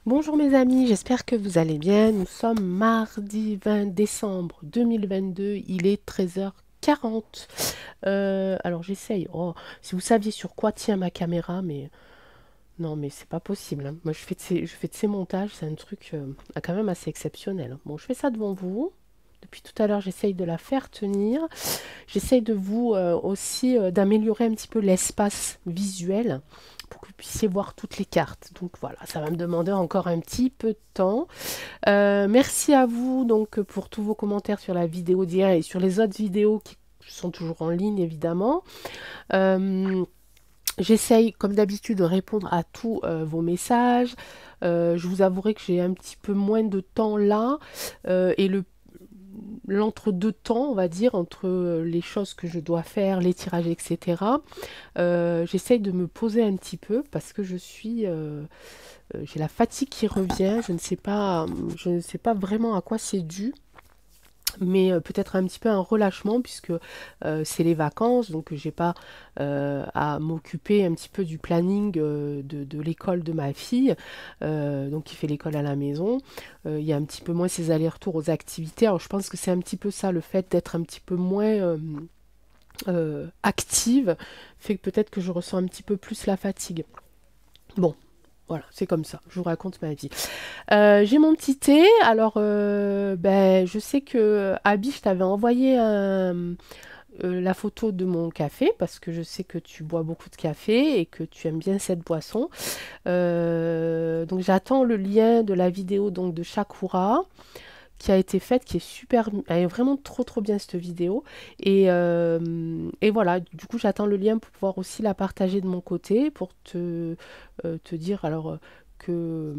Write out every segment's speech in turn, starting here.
Bonjour mes amis, j'espère que vous allez bien. Nous sommes mardi 20 décembre 2022, il est 13h40. Alors j'essaye, oh, si vous saviez sur quoi tient ma caméra, mais non mais c'est pas possible, hein. Moi je fais de ces montages, c'est un truc quand même assez exceptionnel. Bon, je fais ça devant vous. Depuis tout à l'heure, j'essaye de la faire tenir. J'essaye de vous aussi d'améliorer un petit peu l'espace visuel pour que vous puissiez voir toutes les cartes. Donc voilà, ça va me demander encore un petit peu de temps. Merci à vous donc pour tous vos commentaires sur la vidéo d'hier et sur les autres vidéos qui sont toujours en ligne évidemment. J'essaye comme d'habitude de répondre à tous vos messages. Je vous avouerai que j'ai un petit peu moins de temps là et l'entre-deux temps, on va dire, entre les choses que je dois faire, les tirages, etc. J'essaye de me poser un petit peu parce que j'ai la fatigue qui revient. Je ne sais pas vraiment à quoi c'est dû. Mais peut-être un petit peu un relâchement puisque c'est les vacances, donc j'ai pas à m'occuper un petit peu du planning de l'école de ma fille, donc qui fait l'école à la maison. Il y a un petit peu moins ces allers-retours aux activités. Alors je pense que c'est un petit peu ça, le fait d'être un petit peu moins active, fait que peut-être que je ressens un petit peu plus la fatigue. Bon, voilà, c'est comme ça, je vous raconte ma vie. J'ai mon petit thé, alors ben, je sais que Abby, je t'avais envoyé la photo de mon café, parce que je sais que tu bois beaucoup de café et que tu aimes bien cette boisson. Donc j'attends le lien de la vidéo donc, de Shakura qui a été faite, qui est super, elle est vraiment trop bien cette vidéo. Et voilà, du coup j'attends le lien pour pouvoir aussi la partager de mon côté, pour te dire alors que,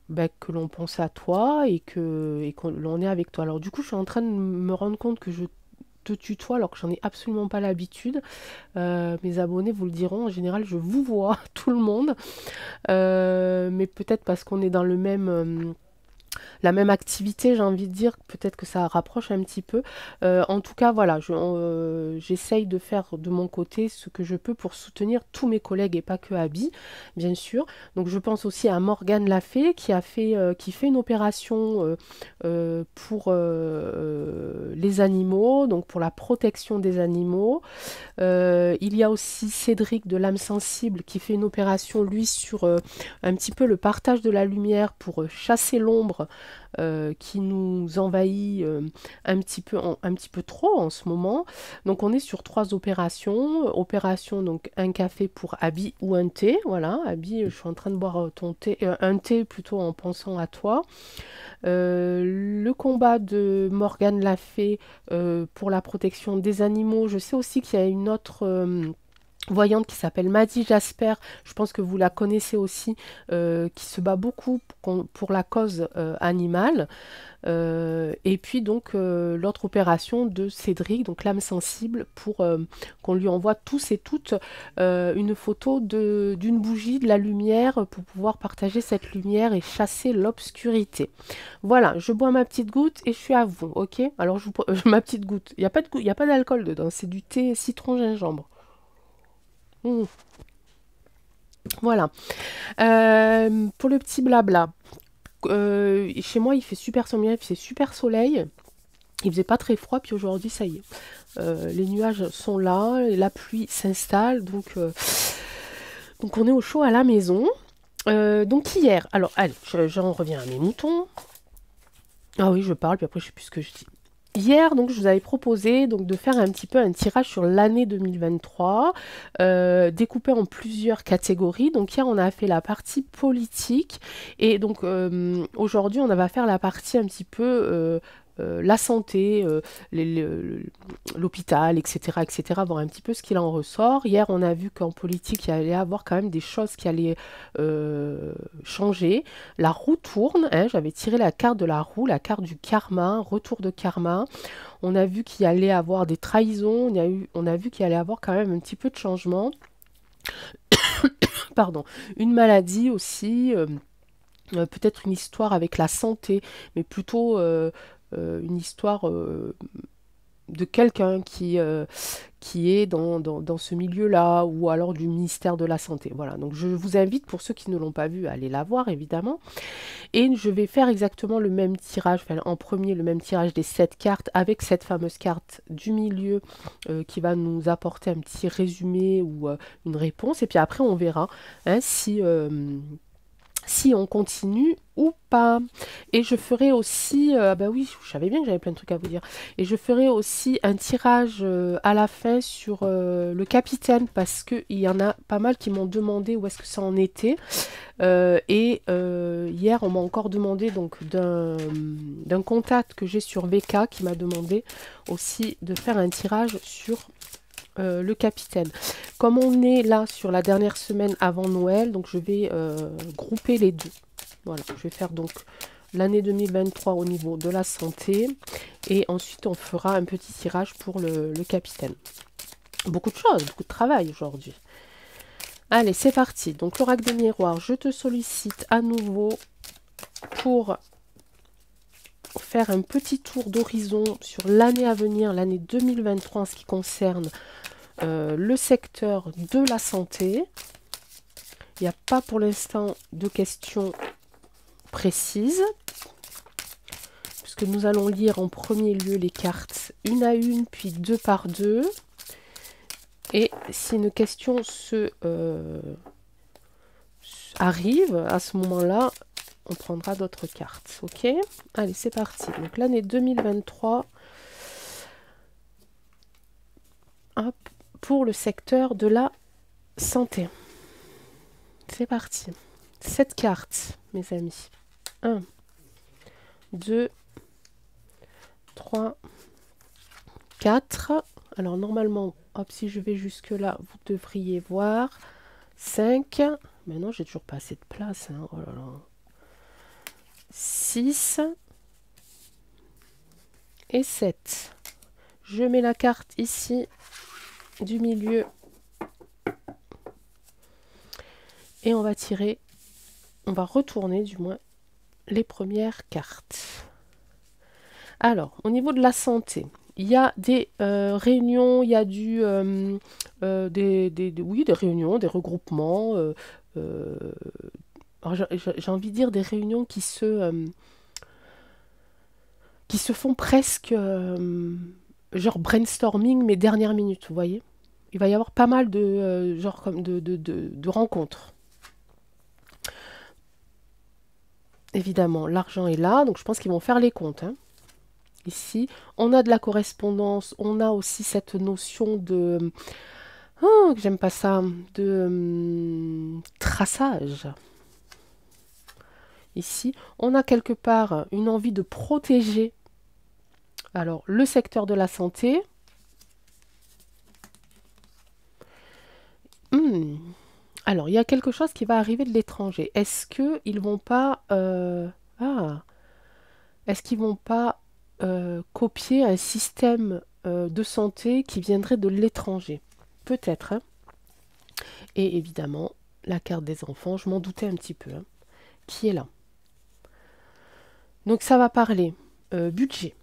bah, que l'on pense à toi et que l'on est avec toi. Alors du coup je suis en train de me rendre compte que je te tutoie alors que j'en ai absolument pas l'habitude. Mes abonnés vous le diront, en général je vous vois tout le monde. Mais peut-être parce qu'on est dans la même activité, j'ai envie de dire, peut-être que ça rapproche un petit peu. En tout cas, voilà, j'essaye de faire de mon côté ce que je peux pour soutenir tous mes collègues et pas que Abby, bien sûr. Donc je pense aussi à Morgane Lafay qui fait une opération pour les animaux, donc pour la protection des animaux. Il y a aussi Cédric de l'âme sensible qui fait une opération, lui, sur un petit peu le partage de la lumière pour chasser l'ombre qui nous envahit un petit peu trop en ce moment. Donc on est sur 3 opérations. Opération, donc un café pour Abby ou un thé. Voilà, Abby, je suis en train de boire ton thé, un thé plutôt en pensant à toi. Le combat de Morgane Lafay pour la protection des animaux. Je sais aussi qu'il y a une autre voyante qui s'appelle Maddy Jasper, je pense que vous la connaissez aussi, qui se bat beaucoup pour la cause animale. Et puis donc l'autre opération de Cédric, donc l'âme sensible, pour qu'on lui envoie tous et toutes une photo d'une bougie, de la lumière, pour pouvoir partager cette lumière et chasser l'obscurité. Voilà, je bois ma petite goutte et je suis à vous, ok? Alors ma petite goutte, il n'y a pas d'alcool dedans, c'est du thé citron gingembre. Mmh. Voilà. Pour le petit blabla, chez moi il fait super sommeil, il fait super soleil. Il faisait pas très froid, puis aujourd'hui ça y est. Les nuages sont là, et la pluie s'installe, donc on est au chaud à la maison. Donc hier, alors allez, j'en reviens à mes moutons. Ah oui, je parle, puis après je sais plus ce que je dis. Hier, donc, je vous avais proposé donc, de faire un petit peu un tirage sur l'année 2023, découpé en plusieurs catégories. Donc hier, on a fait la partie politique et donc aujourd'hui, on va faire la partie un petit peu la santé, l'hôpital, etc., etc., voir un petit peu ce qu'il en ressort. Hier, on a vu qu'en politique, il y allait y avoir quand même des choses qui allaient changer. La roue tourne, hein, j'avais tiré la carte de la roue, la carte du karma, retour de karma. On a vu qu'il y allait avoir des trahisons, on a vu qu'il y allait avoir quand même un petit peu de changement. Pardon, une maladie aussi, peut-être une histoire avec la santé, mais plutôt une histoire de quelqu'un qui est dans ce milieu-là, ou alors du ministère de la Santé. Voilà, donc je vous invite, pour ceux qui ne l'ont pas vu, à aller la voir, évidemment. Et je vais faire exactement le même tirage, enfin, en premier, le même tirage des 7 cartes, avec cette fameuse carte du milieu qui va nous apporter un petit résumé ou une réponse. Et puis après, on verra hein, si on continue ou pas. Et je ferai aussi, bah oui, je savais bien que j'avais plein de trucs à vous dire. Et je ferai aussi un tirage à la fin sur le capitaine, parce qu'il y en a pas mal qui m'ont demandé où est-ce que ça en était. Hier, on m'a encore demandé donc d'un contact que j'ai sur VK qui m'a demandé aussi de faire un tirage sur le capitaine. Comme on est là sur la dernière semaine avant Noël, donc je vais grouper les deux. Voilà, je vais faire donc l'année 2023 au niveau de la santé et ensuite on fera un petit tirage pour le capitaine. Beaucoup de choses, beaucoup de travail aujourd'hui. Allez, c'est parti. Donc l'oracle des miroirs, je te sollicite à nouveau pour faire un petit tour d'horizon sur l'année à venir, l'année 2023 en ce qui concerne le secteur de la santé. Il n'y a pas pour l'instant de questions précises, puisque nous allons lire en premier lieu les cartes une à une, puis deux par deux. Et si une question arrive, à ce moment-là, on prendra d'autres cartes. Ok? Allez, c'est parti. Donc l'année 2023, hop, pour le secteur de la santé. C'est parti. 7 cartes, mes amis. 1, 2, 3, 4. Alors normalement, hop, si je vais jusque là, vous devriez voir 5. Mais non, j'ai toujours pas assez de place. Hein. Oh là là. 6 et 7. Je mets la carte ici du milieu. Et on va tirer, on va retourner du moins les premières cartes. Alors, au niveau de la santé, il y a des réunions, il y a des réunions, des regroupements. J'ai envie de dire des réunions qui se font presque genre brainstorming, mais dernière minute, vous voyez. Il va y avoir pas mal de genre comme de rencontres. Évidemment, l'argent est là, donc je pense qu'ils vont faire les comptes. Hein. Ici, on a de la correspondance, on a aussi cette notion de... Oh, j'aime pas ça, de traçage. Ici, on a quelque part une envie de protéger alors le secteur de la santé. Alors, il y a quelque chose qui va arriver de l'étranger. Est-ce qu'ils vont pas... est-ce qu'ils vont pas copier un système de santé qui viendrait de l'étranger? Peut-être. Hein. Et évidemment, la carte des enfants, je m'en doutais un petit peu. Hein, qui est là. Donc ça va parler budget.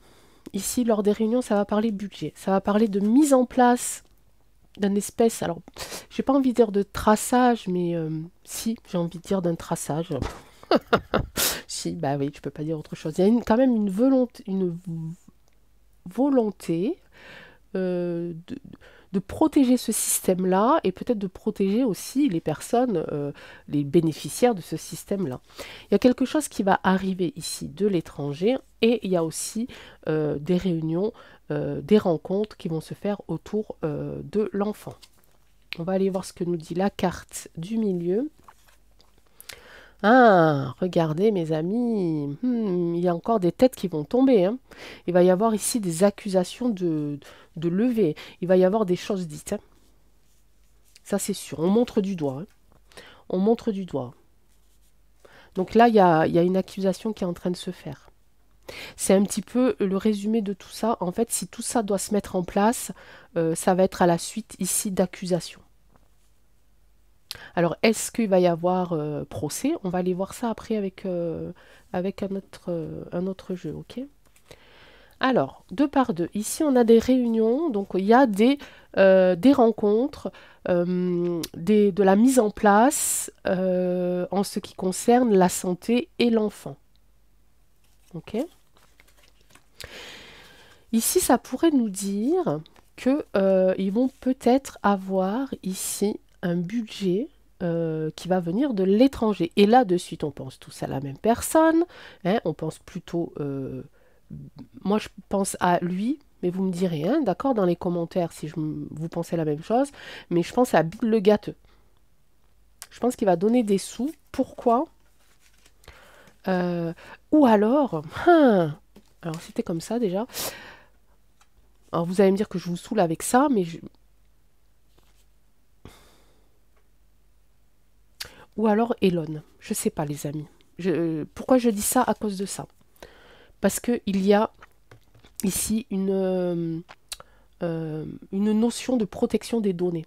Ici, lors des réunions, ça va parler budget. Ça va parler de mise en place d'un espèce... Alors, j'ai pas envie de dire de traçage, mais si, j'ai envie de dire d'un traçage. Si, bah oui, je peux pas dire autre chose. Il y a quand même une volonté de protéger ce système-là et peut-être de protéger aussi les personnes, les bénéficiaires de ce système-là. Il y a quelque chose qui va arriver ici de l'étranger et il y a aussi des réunions, des rencontres qui vont se faire autour de l'enfant. On va aller voir ce que nous dit la carte du milieu. Ah, regardez mes amis, il y a encore des têtes qui vont tomber. Hein. Il va y avoir ici des accusations de levée. Il va y avoir des choses dites. Hein. Ça c'est sûr. On montre du doigt. Hein. On montre du doigt. Donc là, il y a une accusation qui est en train de se faire. C'est un petit peu le résumé de tout ça. En fait, si tout ça doit se mettre en place, ça va être à la suite ici d'accusations. Alors, est-ce qu'il va y avoir procès? On va aller voir ça après avec un autre jeu, ok? Alors, deux par deux. Ici, on a des réunions, donc il y a des rencontres, de la mise en place en ce qui concerne la santé et l'enfant. Ok. Ici, ça pourrait nous dire que ils vont peut-être avoir ici un budget qui va venir de l'étranger. Et là, de suite, on pense tous à la même personne. Hein, on pense plutôt... moi, je pense à lui, mais vous me direz, hein, d'accord, dans les commentaires si vous pensez la même chose. Mais je pense à Bill le gâteux. Je pense qu'il va donner des sous. Pourquoi? Euh, ou alors... alors, c'était comme ça déjà. Alors, vous allez me dire que je vous saoule avec ça, mais ou alors Elon. Je sais pas, les amis. Pourquoi je dis ça? À cause de ça. Parce qu'il y a ici une notion de protection des données.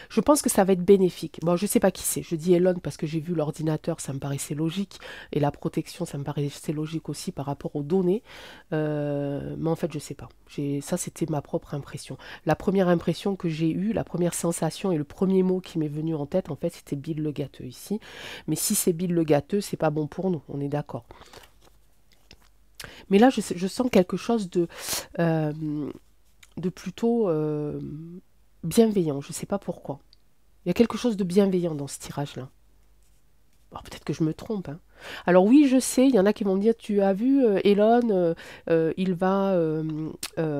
Je pense que ça va être bénéfique. Bon, je ne sais pas qui c'est. Je dis Elon parce que j'ai vu l'ordinateur, ça me paraissait logique. Et la protection, ça me paraissait logique aussi par rapport aux données. Mais en fait, je ne sais pas. Ça, c'était ma propre impression. La première impression que j'ai eue, la première sensation et le premier mot qui m'est venu en tête, en fait, c'était Bill le gâteux ici. Mais si c'est Bill le gâteux, c'est pas bon pour nous. On est d'accord. Mais là, je sens quelque chose euh, de plutôt bienveillant. Je ne sais pas pourquoi. Il y a quelque chose de bienveillant dans ce tirage-là. Alors peut-être que je me trompe, hein. Alors oui, je sais, il y en a qui vont me dire, tu as vu Elon, il va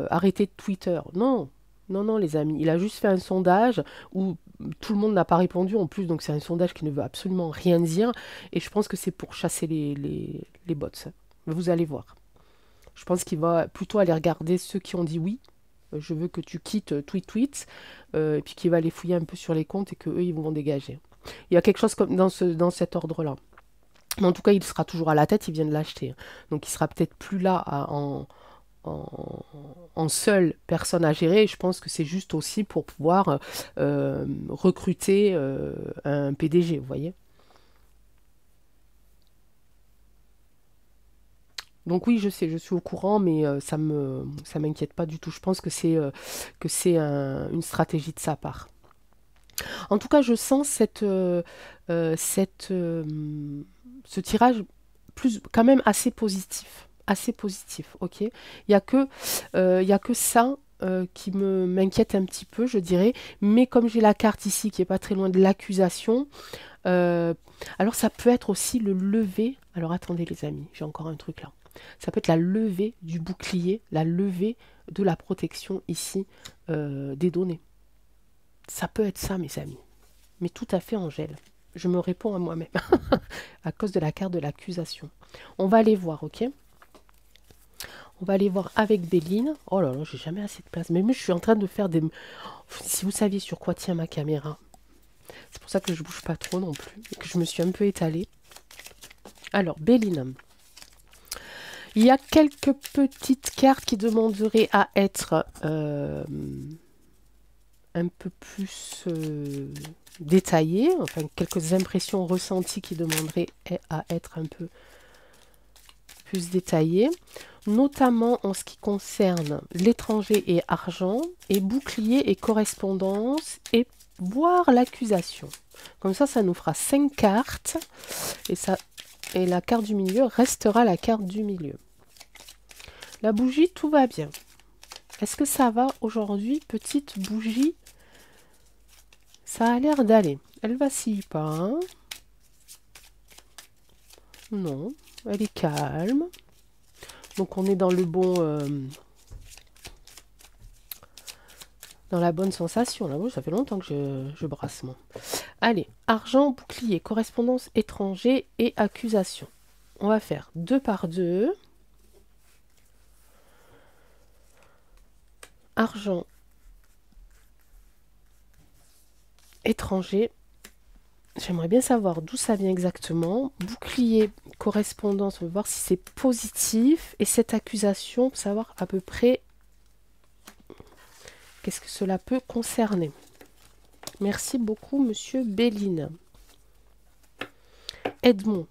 arrêter Twitter. Non, non, non, les amis. Il a juste fait un sondage où tout le monde n'a pas répondu en plus, donc c'est un sondage qui ne veut absolument rien dire. Et je pense que c'est pour chasser les bots. Vous allez voir. Je pense qu'il va plutôt aller regarder ceux qui ont dit oui. Je veux que tu quittes tweet, et puis qu'il va les fouiller un peu sur les comptes et qu'eux, ils vont dégager. Il y a quelque chose comme dans cet ordre-là. Mais en tout cas, il sera toujours à la tête, il vient de l'acheter. Donc il sera peut-être plus là en, en seule personne à gérer. Et je pense que c'est juste aussi pour pouvoir recruter un PDG, vous voyez. Donc oui, je sais, je suis au courant, mais ça m'inquiète pas du tout. Je pense que c'est une stratégie de sa part. En tout cas, je sens ce tirage quand même assez positif, ok. Il y a que ça qui m'inquiète un petit peu, je dirais. Mais comme j'ai la carte ici qui est pas très loin de l'accusation, euh, alors ça peut être aussi le lever. Alors attendez les amis, j'ai encore un truc là. Ça peut être la levée du bouclier, la levée de la protection ici des données. Ça peut être ça, mes amis. Mais tout à fait, Angèle. Je me réponds à moi-même à cause de la carte de l'accusation. On va aller voir, ok? On va aller voir avec Béline. Oh là là, j'ai jamais assez de place. Mais moi, je suis en train de faire des... Si vous saviez sur quoi tient ma caméra. C'est pour ça que je bouge pas trop non plus. Et que je me suis un peu étalée. Alors, Béline. Il y a quelques petites cartes qui demanderaient à être un peu plus détaillées. Enfin, quelques impressions ressenties qui demanderaient à être un peu plus détaillées. Notamment en ce qui concerne l'étranger et argent, et bouclier et correspondance, et voire l'accusation. Comme ça nous fera 5 cartes. Et la carte du milieu restera la carte du milieu. La bougie, tout va bien. Est-ce que ça va aujourd'hui, petite bougie? Ça a l'air d'aller. Elle vacille pas, hein? Non, elle est calme. Donc on est dans le bon... dans la bonne sensation. Là, ça fait longtemps que je brasse, moi. Allez, argent, bouclier, correspondance étranger et accusation. On va faire 2 par 2. Argent, étranger. J'aimerais bien savoir d'où ça vient exactement. Bouclier, correspondance, on va voir si c'est positif. Et cette accusation, pour savoir à peu près qu'est-ce que cela peut concerner. Merci beaucoup, monsieur Béline. Edmond,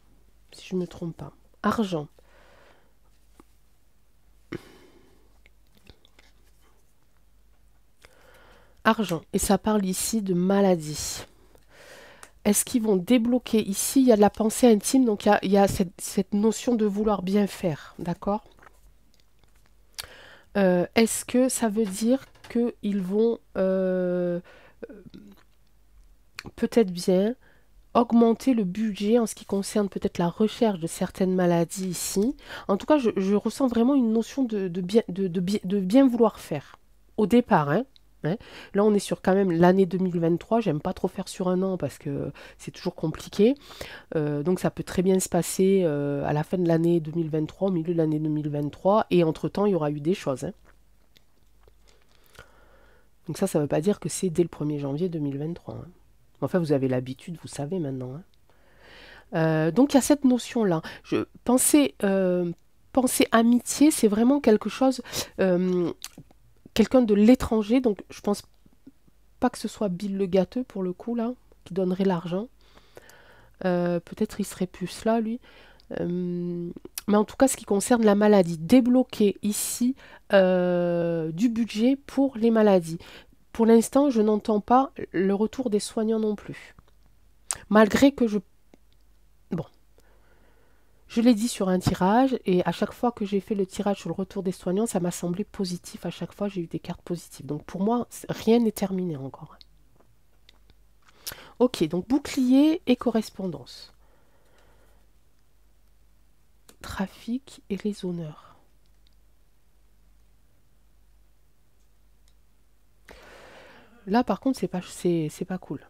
si je ne me trompe pas. Argent. argent. Et ça parle ici de maladie. Est-ce qu'ils vont débloquer ici? Il y a de la pensée intime, donc il y a cette notion de vouloir bien faire, d'accord? Est-ce que ça veut dire qu'ils vont peut-être bien augmenter le budget en ce qui concerne peut-être la recherche de certaines maladies ici? En tout cas, je ressens vraiment une notion de bien vouloir faire. Au départ, hein? Là, on est sur quand même l'année 2023. J'aime pas trop faire sur un an parce que c'est toujours compliqué. Donc, ça peut très bien se passer à la fin de l'année 2023, au milieu de l'année 2023. Et entre-temps, il y aura eu des choses, hein. Donc ça ne veut pas dire que c'est dès le 1er janvier 2023, hein. Enfin, vous avez l'habitude, vous savez maintenant, hein. Donc il y a cette notion-là. Penser amitié, c'est vraiment quelque chose, quelqu'un de l'étranger. Donc je pense pas que ce soit Bill le gâteux pour le coup là, qui donnerait l'argent. Peut-être il serait plus là lui. Mais en tout cas, ce qui concerne la maladie, débloquer ici du budget pour les maladies. Pour l'instant, je n'entends pas le retour des soignants non plus. Malgré que Bon, je l'ai dit sur un tirage, et à chaque fois que j'ai fait le tirage sur le retour des soignants, ça m'a semblé positif. À chaque fois, j'ai eu des cartes positives. Donc pour moi, rien n'est terminé encore. Ok, donc bouclier et correspondance. Trafic et les honneurs. Là, par contre, c'est pas cool.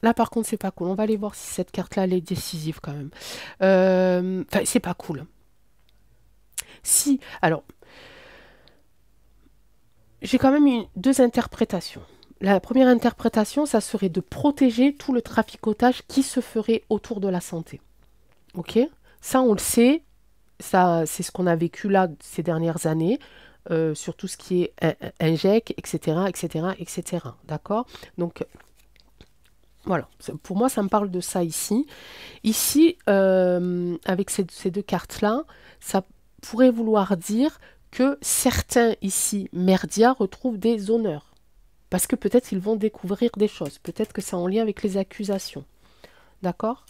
Là, par contre, c'est pas cool. On va aller voir si cette carte-là, elle est décisive quand même. Enfin, c'est pas cool. Si, alors, j'ai quand même deux interprétations. La première interprétation, ça serait de protéger tout le traficotage qui se ferait autour de la santé. Ok? Ça, on le sait. Ça, c'est ce qu'on a vécu là ces dernières années, sur tout ce qui est inject, etc., etc., etc. D'accord? Donc, voilà. Pour moi, ça me parle de ça ici. Ici, avec ces deux cartes-là, ça pourrait vouloir dire que certains ici, merdias, retrouvent des honneurs. Parce que peut-être ils vont découvrir des choses. Peut-être que c'est en lien avec les accusations. D'accord?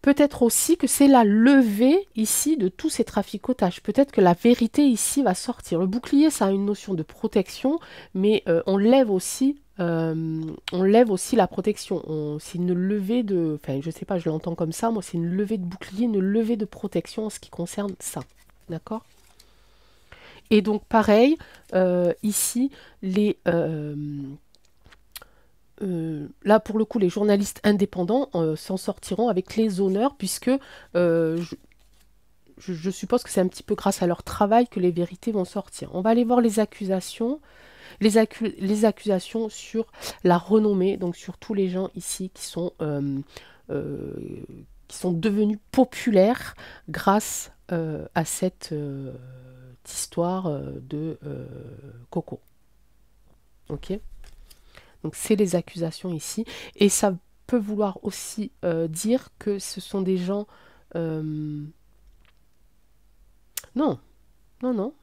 Peut-être aussi que c'est la levée ici de tous ces traficotages. Peut-être que la vérité ici va sortir. Le bouclier, ça a une notion de protection, mais on lève aussi la protection. C'est une levée de... Enfin, je sais pas, je l'entends comme ça. Moi, c'est une levée de bouclier, une levée de protection en ce qui concerne ça. D'accord? Et donc, pareil, ici, là, pour le coup, les journalistes indépendants s'en sortiront avec les honneurs, puisque je suppose que c'est un petit peu grâce à leur travail que les vérités vont sortir. On va aller voir les accusations. Les accusations sur la renommée, donc sur tous les gens ici qui sont devenus populaires grâce à cette histoire de Coco. Ok? Donc c'est les accusations ici. Et ça peut vouloir aussi dire que ce sont des gens... Non, non, non.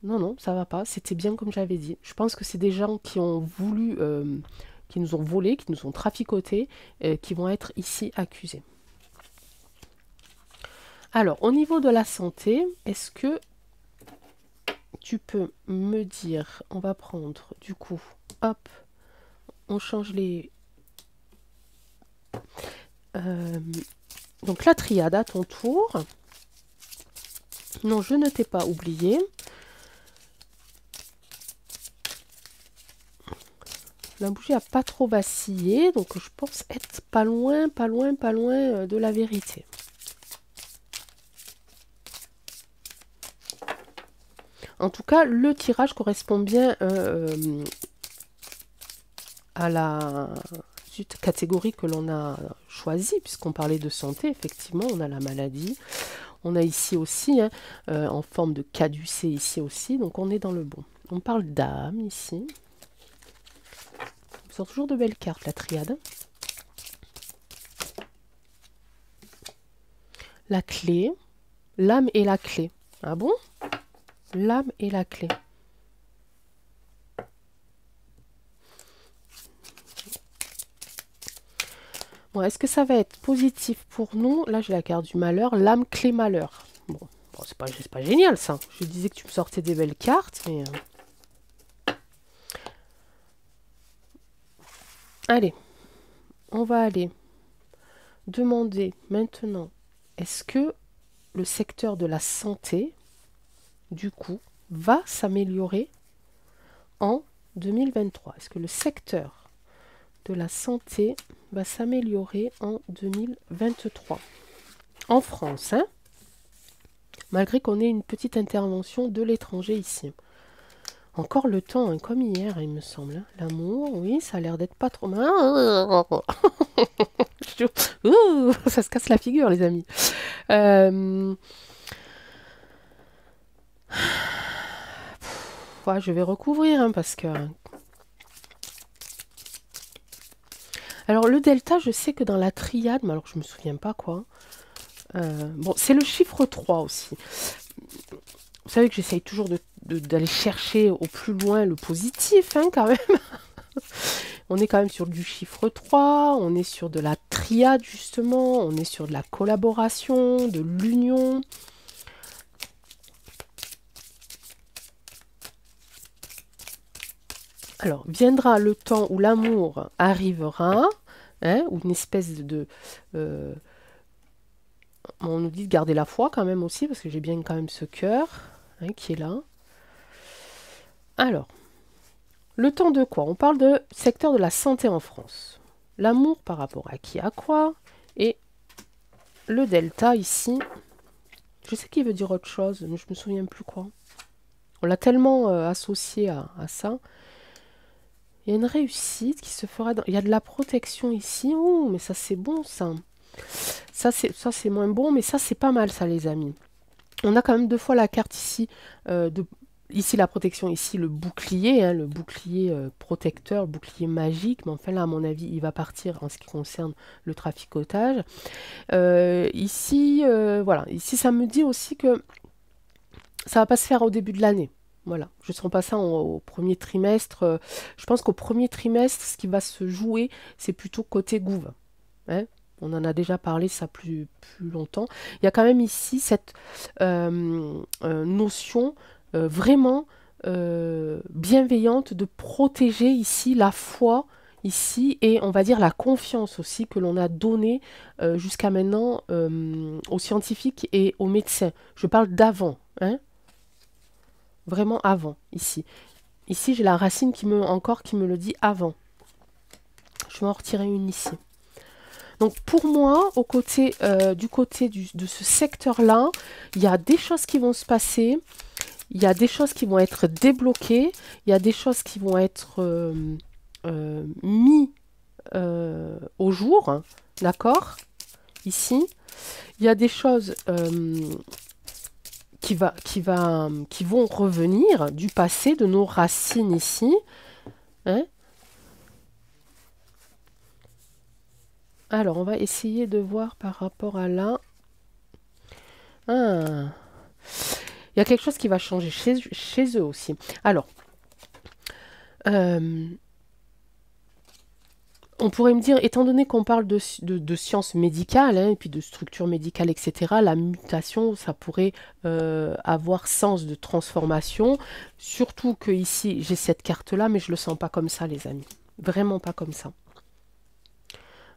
Non, non, ça va pas. C'était bien comme j'avais dit. Je pense que c'est des gens qui ont voulu... qui nous ont volé, qui nous ont traficoté, qui vont être ici accusés. Alors, au niveau de la santé, est-ce que tu peux me dire... On va prendre, du coup, hop, on change les... donc la triade à ton tour. Non, je ne t'ai pas oublié. La bougie n'a pas trop vacillé, donc je pense être pas loin de la vérité. En tout cas, le tirage correspond bien à la catégorie que l'on a choisie, puisqu'on parlait de santé, effectivement, on a la maladie. On a ici aussi, hein, en forme de caducée ici aussi, donc on est dans le bon. On parle d'âme ici. Ce sont toujours de belles cartes, la triade. La clé, l'âme et la clé. Ah bon? L'âme et la clé. Bon, est-ce que ça va être positif pour nous? Là, j'ai la carte du malheur, l'âme clé malheur. Bon, c'est pas génial ça. Je disais que tu me sortais des belles cartes, mais... Allez, on va aller demander maintenant, est-ce que le secteur de la santé, du coup, va s'améliorer en 2023? Est-ce que le secteur de la santé va s'améliorer en 2023? En France, hein? Malgré qu'on ait une petite intervention de l'étranger ici. Encore le temps, hein, comme hier, il me semble. Hein. L'amour, oui, ça a l'air d'être pas trop mal. Ouh, ça se casse la figure, les amis. Ouais, je vais recouvrir, hein, parce que... Alors, le delta, je sais que dans la triade, mais alors je me souviens pas quoi. Bon, c'est le chiffre 3 aussi. Vous savez que j'essaye toujours d'aller chercher au plus loin le positif, hein, quand même. On est quand même sur du chiffre 3, on est sur de la triade, justement, on est sur de la collaboration, de l'union. Alors, viendra le temps où l'amour arrivera, hein, ou une espèce de... on nous dit de garder la foi quand même aussi, parce que j'ai bien quand même ce cœur, hein, qui est là. Alors, le temps de quoi? On parle de secteur de la santé en France. L'amour par rapport à qui, à quoi? Et le delta ici, je sais qu'il veut dire autre chose, mais je me souviens plus quoi. On l'a tellement associé à ça. Il y a une réussite qui se fera... Il y a de la protection ici. Ouh, mais ça c'est bon ça. Ça c'est moins bon, mais ça c'est pas mal ça les amis. On a quand même deux fois la carte ici ici la protection, ici le bouclier, hein, le bouclier protecteur, le bouclier magique, mais enfin là à mon avis il va partir en ce qui concerne le traficotage. Ici, voilà, ici ça me dit aussi que ça va pas se faire au début de l'année. Voilà, je ne sens pas ça au premier trimestre. Je pense qu'au premier trimestre, ce qui va se jouer, c'est plutôt côté gouv. Hein, on en a déjà parlé ça plus longtemps. Il y a quand même ici cette notion vraiment bienveillante de protéger ici la foi ici et on va dire la confiance aussi que l'on a donnée jusqu'à maintenant aux scientifiques et aux médecins. Je parle d'avant, hein, vraiment avant ici. Ici j'ai la racine qui me le dit avant. Je vais en retirer une ici. Donc pour moi, du côté de ce secteur-là, il y a des choses qui vont se passer, il y a des choses qui vont être débloquées, il y a des choses qui vont être mises au jour, hein, d'accord, ici. Il y a des choses qui vont revenir du passé, de nos racines ici, hein. Alors, on va essayer de voir par rapport à là. Ah. Il y a quelque chose qui va changer chez eux aussi. Alors, on pourrait me dire, étant donné qu'on parle de sciences médicales, hein, et puis de structures médicales, etc., la mutation, ça pourrait avoir sens de transformation. Surtout que ici, j'ai cette carte-là, mais je ne le sens pas comme ça, les amis. Vraiment pas comme ça.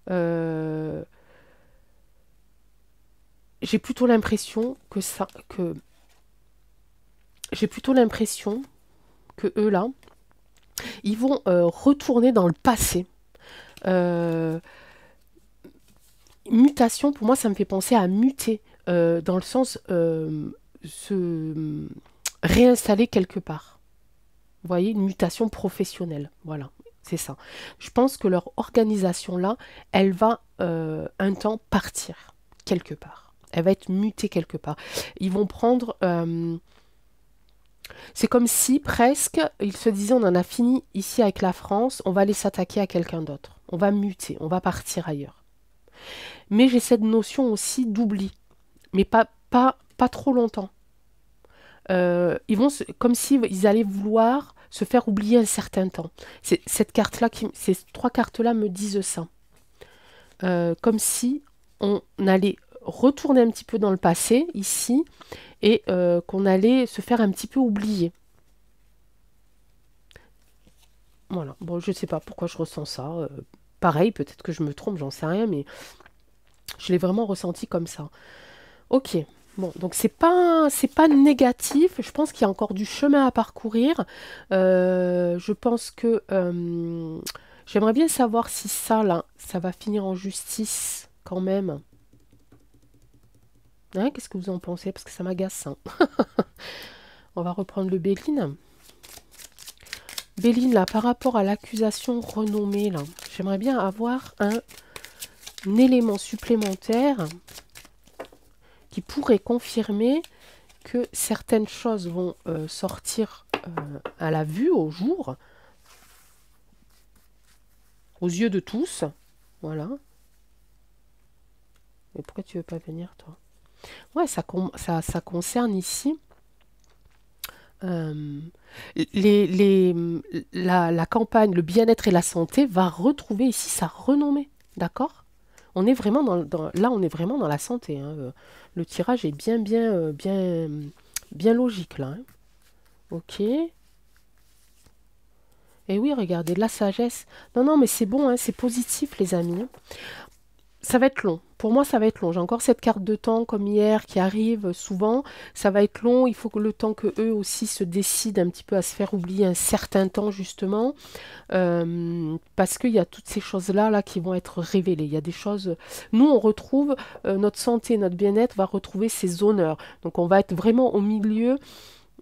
J'ai plutôt l'impression que eux là, ils vont retourner dans le passé. Mutation, pour moi, ça me fait penser à muter, dans le sens se réinstaller quelque part. Vous voyez, une mutation professionnelle. Voilà, c'est ça. Je pense que leur organisation là, elle va un temps partir quelque part. Elle va être mutée quelque part. Ils vont prendre... c'est comme si presque, ils se disaient, on en a fini ici avec la France, on va aller s'attaquer à quelqu'un d'autre. On va muter, on va partir ailleurs. Mais j'ai cette notion aussi d'oubli. Mais pas trop longtemps. Ils vont comme s'ils allaient vouloir se faire oublier un certain temps. Ces trois cartes-là me disent ça. comme si on allait retourner un petit peu dans le passé, ici, et qu'on allait se faire un petit peu oublier. Voilà, bon, je sais pas pourquoi je ressens ça. Pareil, peut-être que je me trompe, j'en sais rien, mais je l'ai vraiment ressenti comme ça. Ok, bon, donc c'est pas négatif. Je pense qu'il y a encore du chemin à parcourir. Je pense que j'aimerais bien savoir si ça, là, ça va finir en justice quand même. Hein, qu'est-ce que vous en pensez? Parce que ça m'agace, hein. On va reprendre le Béline. Béline, là, par rapport à l'accusation renommée, là, j'aimerais bien avoir un élément supplémentaire qui pourrait confirmer que certaines choses vont sortir à la vue, au jour, aux yeux de tous. Voilà. Mais pourquoi tu veux pas venir, toi? Ouais, ça concerne ici la campagne, le bien-être et la santé va retrouver ici sa renommée. D'accord? On est vraiment là, on est vraiment dans la santé, hein. Le tirage est bien logique, là, hein. Ok. Et oui, regardez, de la sagesse. Non, non, mais c'est bon, hein, c'est positif, les amis. Ça va être long. Pour moi, ça va être long. J'ai encore cette carte de temps comme hier qui arrive souvent. Ça va être long. Il faut que le temps que eux aussi se décident un petit peu à se faire oublier un certain temps justement. Parce qu'il y a toutes ces choses-là là, qui vont être révélées. Il y a des choses... Nous, on retrouve notre santé, notre bien-être va retrouver ses honneurs. Donc on va être vraiment au milieu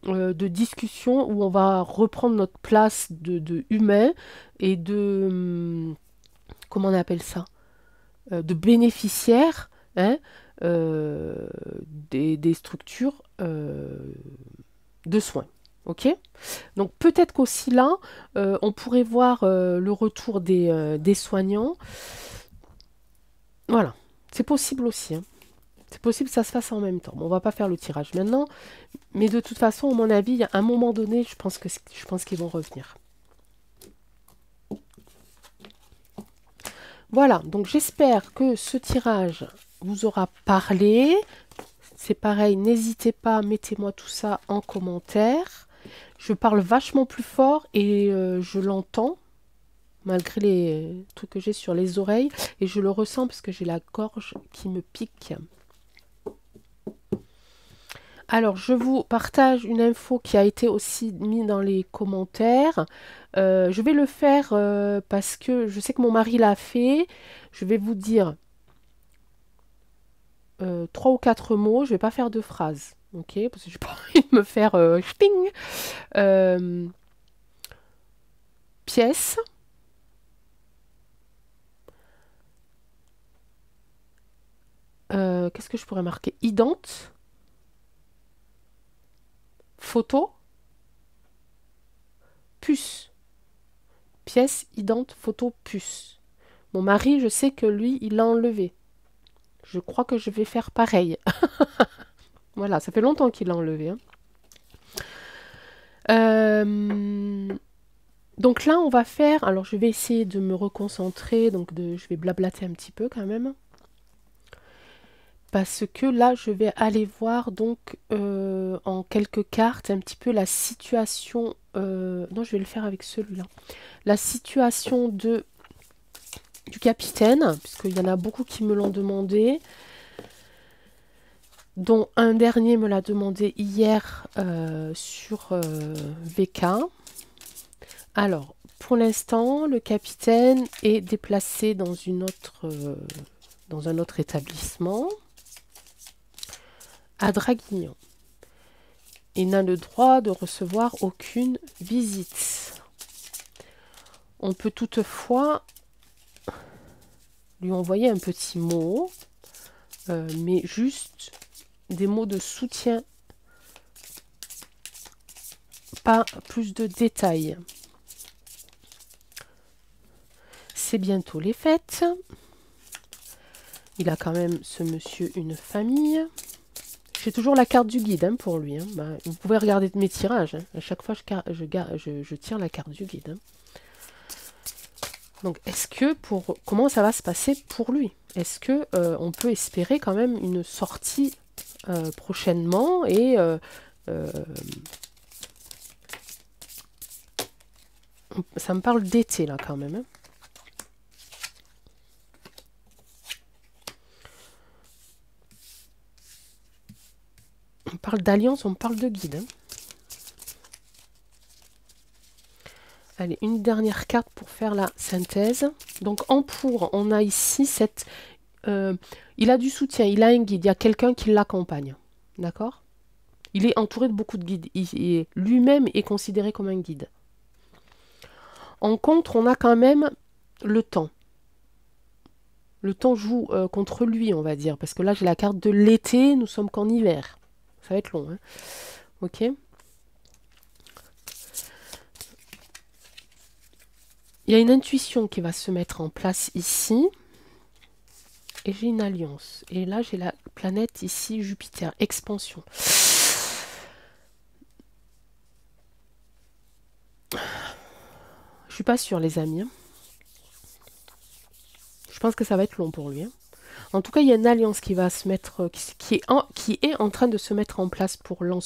de discussions où on va reprendre notre place de humain et de... comment on appelle ça? De bénéficiaires, hein, des structures de soins. Ok? Donc peut-être qu'aussi là, on pourrait voir le retour des soignants. Voilà, c'est possible aussi, hein. C'est possible que ça se fasse en même temps. Bon, on va pas faire le tirage maintenant, mais de toute façon, à mon avis, à un moment donné, je pense qu'ils vont revenir. Voilà, donc j'espère que ce tirage vous aura parlé. C'est pareil, n'hésitez pas, mettez-moi tout ça en commentaire. Je parle vachement plus fort et je l'entends, malgré les trucs que j'ai sur les oreilles. Et je le ressens parce que j'ai la gorge qui me pique. Alors, je vous partage une info qui a été aussi mise dans les commentaires. Je vais le faire parce que je sais que mon mari l'a fait. Je vais vous dire 3 ou 4 mots. Je vais pas faire de phrases. Ok? Parce que j'ai pas envie de me faire ch'ting. Pièce. Qu'est-ce que je pourrais marquer? Idente. Photo. Puce. Pièce, idente, photo, puce. Mon mari, je sais que lui, il l'a enlevé. Je crois que je vais faire pareil. Voilà, ça fait longtemps qu'il l'a enlevé, hein. Donc là, on va faire... Alors, je vais essayer de me reconcentrer. Donc, je vais blablater un petit peu quand même. Parce que là, je vais aller voir donc en quelques cartes un petit peu la situation... non, je vais le faire avec celui-là. La situation du capitaine, puisqu'il y en a beaucoup qui me l'ont demandé, dont un dernier me l'a demandé hier sur VK. Alors, pour l'instant, le capitaine est déplacé dans un autre établissement, à Draguignan. Il n'a le droit de recevoir aucune visite. On peut toutefois lui envoyer un petit mot, mais juste des mots de soutien, pas plus de détails. C'est bientôt les fêtes. Il a quand même, ce monsieur, une famille. J'ai toujours la carte du guide hein, pour lui. Hein. Bah, vous pouvez regarder mes tirages. Hein. À chaque fois, je tire la carte du guide. Hein. Donc, est-ce que comment ça va se passer pour lui? Est-ce que on peut espérer quand même une sortie prochainement et ça me parle d'été là quand même, hein. On parle d'alliance, on parle de guide, hein. Allez, une dernière carte pour faire la synthèse. Donc en pour, on a ici cette... il a du soutien, il a un guide, il y a quelqu'un qui l'accompagne. D'accord? Il est entouré de beaucoup de guides. Lui-même est considéré comme un guide. En contre, on a quand même le temps. Le temps joue contre lui, on va dire. Parce que là, j'ai la carte de l'été, nous sommes qu'en hiver. Ça va être long, hein. Ok? Il y a une intuition qui va se mettre en place ici. Et j'ai une alliance. Et là, j'ai la planète ici, Jupiter. Expansion. Je suis pas sûre, les amis, hein. Je pense que ça va être long pour lui, hein. En tout cas, il y a une alliance qui va se mettre, qui est en train de se mettre en place pour l'en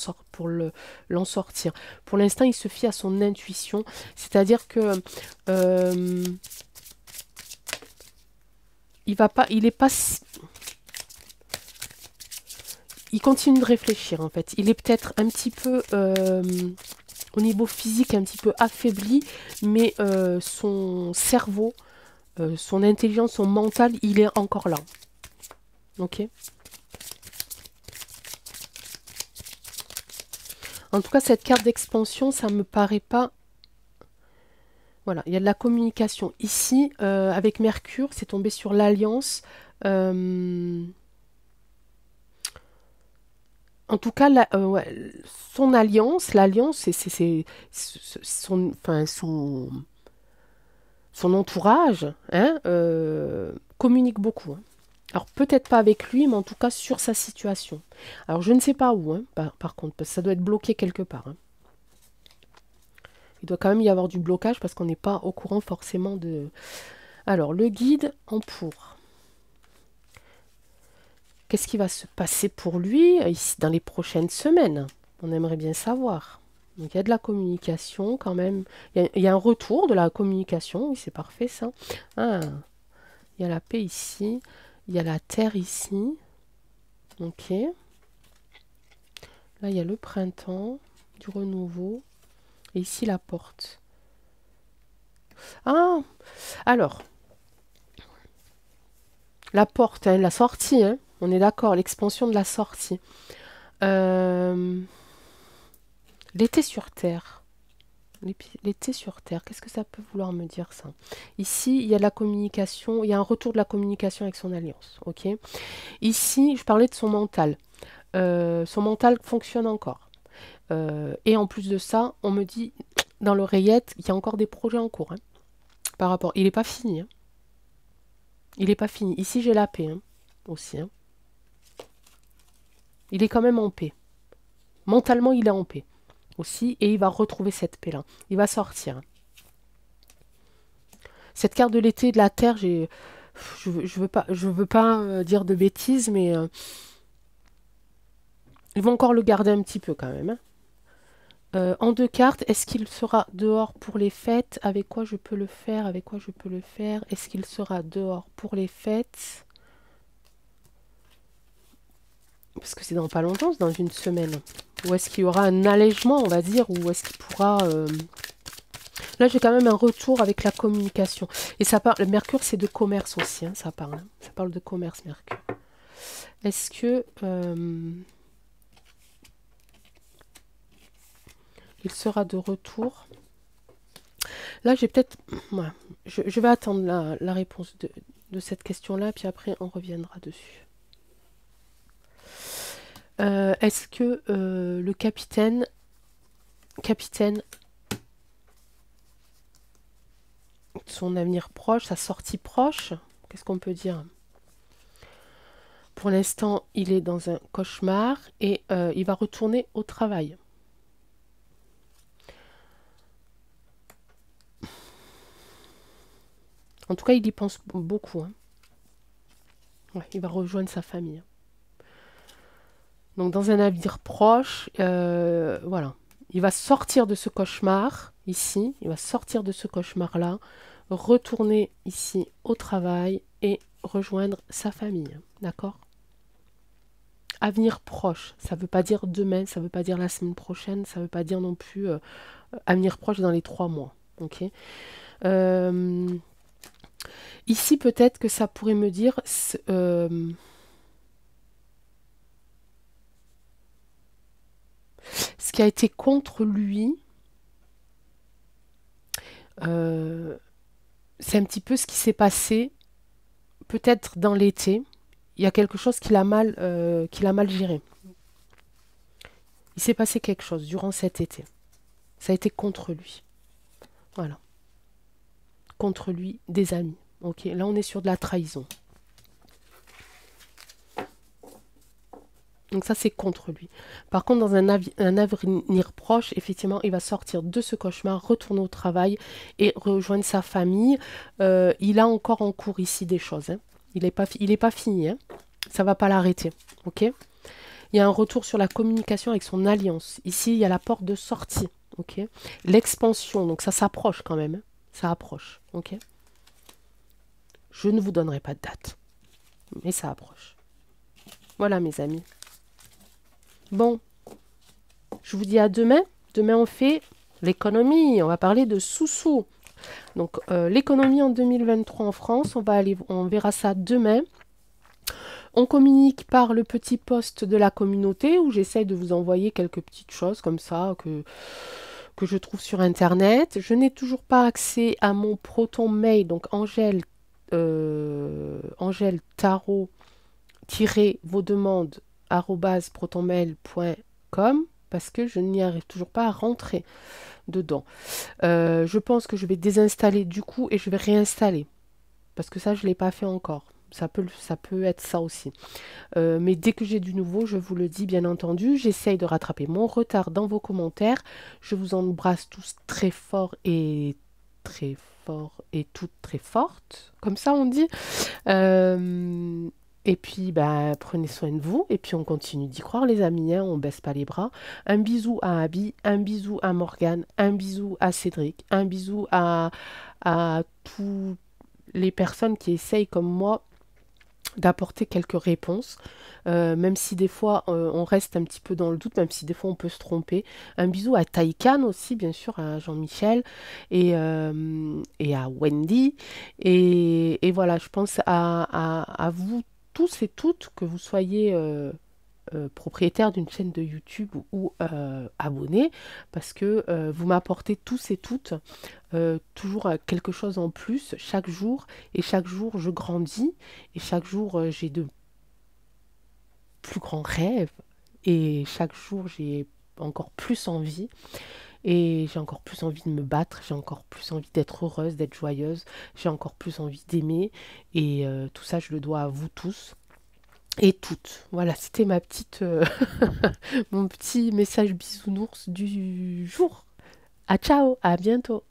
sortir. Pour l'instant, il se fie à son intuition. C'est-à-dire que il continue de réfléchir en fait. Il est peut-être un petit peu au niveau physique un petit peu affaibli, mais son cerveau, son intelligence, son mental, il est encore là. Ok. En tout cas, cette carte d'expansion, ça me paraît pas... Voilà, il y a de la communication. Ici, avec Mercure, c'est tombé sur l'alliance. En tout cas, ouais, son alliance, l'alliance, c'est son entourage, hein, communique beaucoup, hein. Alors peut-être pas avec lui, mais en tout cas sur sa situation. Alors je ne sais pas où, hein, par contre, parce que ça doit être bloqué quelque part, hein. Il doit quand même y avoir du blocage parce qu'on n'est pas au courant forcément de... Alors le guide en pour. Qu'est-ce qui va se passer pour lui ici dans les prochaines semaines? On aimerait bien savoir. Donc il y a de la communication quand même. Il y a un retour de la communication. Oui, c'est parfait ça. Ah, il y a la paix ici. Il y a la terre ici. Ok. Là, il y a le printemps, du renouveau. Et ici, la porte. Ah, alors. La porte, hein, la sortie, hein. On est d'accord, l'expansion de la sortie. L'été sur Terre. L'été sur Terre, qu'est-ce que ça peut vouloir me dire ça? Ici, il y a de la communication, il y a un retour de la communication avec son alliance. Ok. Ici, je parlais de son mental. Son mental fonctionne encore. Et en plus de ça, on me dit dans l'oreillette qu'il y a encore des projets en cours, hein, par rapport. Il n'est pas fini, hein. Il n'est pas fini. Ici, j'ai la paix, hein, aussi, hein. Il est quand même en paix. Mentalement, il est en paix aussi. Et il va retrouver cette paix-là. Il va sortir. Cette carte de l'été de la Terre, je veux pas dire de bêtises, mais ils vont encore le garder un petit peu quand même, hein. En deux cartes, est-ce qu'il sera dehors pour les fêtes? Avec quoi je peux le faire? Avec quoi je peux le faire? Est-ce qu'il sera dehors pour les fêtes? Parce que c'est dans pas longtemps, c'est dans une semaine. Ou est-ce qu'il y aura un allègement, on va dire? Ou est-ce qu'il pourra... Là, j'ai quand même un retour avec la communication. Et ça parle... Le Mercure, c'est de commerce aussi, hein, ça parle, hein. Ça parle de commerce, Mercure. Est-ce que... il sera de retour? Là, j'ai peut-être... Ouais, je vais attendre la réponse de cette question-là, puis après, on reviendra dessus. Est-ce que le capitaine, son avenir proche, sa sortie proche, qu'est-ce qu'on peut dire? Pour l'instant, il est dans un cauchemar et il va retourner au travail. En tout cas, il y pense beaucoup. Hein. Ouais, il va rejoindre sa famille. Donc, dans un avenir proche, voilà. Il va sortir de ce cauchemar, ici. Il va sortir de ce cauchemar-là, retourner ici au travail et rejoindre sa famille. D'accord? Avenir proche, ça ne veut pas dire demain, ça ne veut pas dire la semaine prochaine, ça ne veut pas dire non plus avenir proche dans les 3 mois. Ok. Ici, peut-être que ça pourrait me dire ce qui a été contre lui, c'est un petit peu ce qui s'est passé peut-être dans l'été. Il y a quelque chose qu'il a mal géré. Il s'est passé quelque chose durant cet été. Ça a été contre lui. Voilà. Contre lui, des amis. Ok, là on est sur de la trahison. Donc ça c'est contre lui. Par contre dans un avenir proche, effectivement, il va sortir de ce cauchemar, retourner au travail et rejoindre sa famille. Il a encore en cours ici des choses. Hein. Il n'est pas fini. Hein. Ça ne va pas l'arrêter. Ok. Il y a un retour sur la communication avec son alliance. Ici, il y a la porte de sortie. Ok. L'expansion, donc ça s'approche quand même. Hein. Ça approche. Ok. Je ne vous donnerai pas de date. Mais ça approche. Voilà mes amis. Bon, je vous dis à demain. Demain, on fait l'économie. On va parler de sous-sous. Donc, l'économie en 2023 en France, on verra ça demain. On communique par le petit post de la communauté où j'essaye de vous envoyer quelques petites choses comme ça que je trouve sur Internet. Je n'ai toujours pas accès à mon Proton Mail, donc Angèle Tarot vos demandes @protonmail.com parce que je n'y arrive toujours pas à rentrer dedans. Je pense que je vais désinstaller du coup et je vais réinstaller parce que ça je ne l'ai pas fait encore. Ça peut être ça aussi. Mais dès que j'ai du nouveau, je vous le dis bien entendu. J'essaye de rattraper mon retard dans vos commentaires. Je vous embrasse tous très fort et toutes très fortes. Comme ça on dit. Et puis, bah, prenez soin de vous. Et puis, on continue d'y croire, les amis. Hein, on baisse pas les bras. Un bisou à Abby, un bisou à Morgane, un bisou à Cédric, un bisou à toutes les personnes qui essayent, comme moi, d'apporter quelques réponses. Même si des fois, on reste un petit peu dans le doute, même si des fois, on peut se tromper. Un bisou à Taïkan aussi, bien sûr, à Jean-Michel et à Wendy. Et voilà, je pense à vous tous et toutes, que vous soyez propriétaire d'une chaîne de YouTube ou abonné, parce que vous m'apportez tous et toutes toujours quelque chose en plus chaque jour, et chaque jour je grandis, et chaque jour j'ai de plus grands rêves, et chaque jour j'ai encore plus envie. Et j'ai encore plus envie de me battre, j'ai encore plus envie d'être heureuse, d'être joyeuse, j'ai encore plus envie d'aimer. Et tout ça, je le dois à vous tous et toutes. Voilà, c'était mon petit message bisounours du jour. À ciao, à bientôt.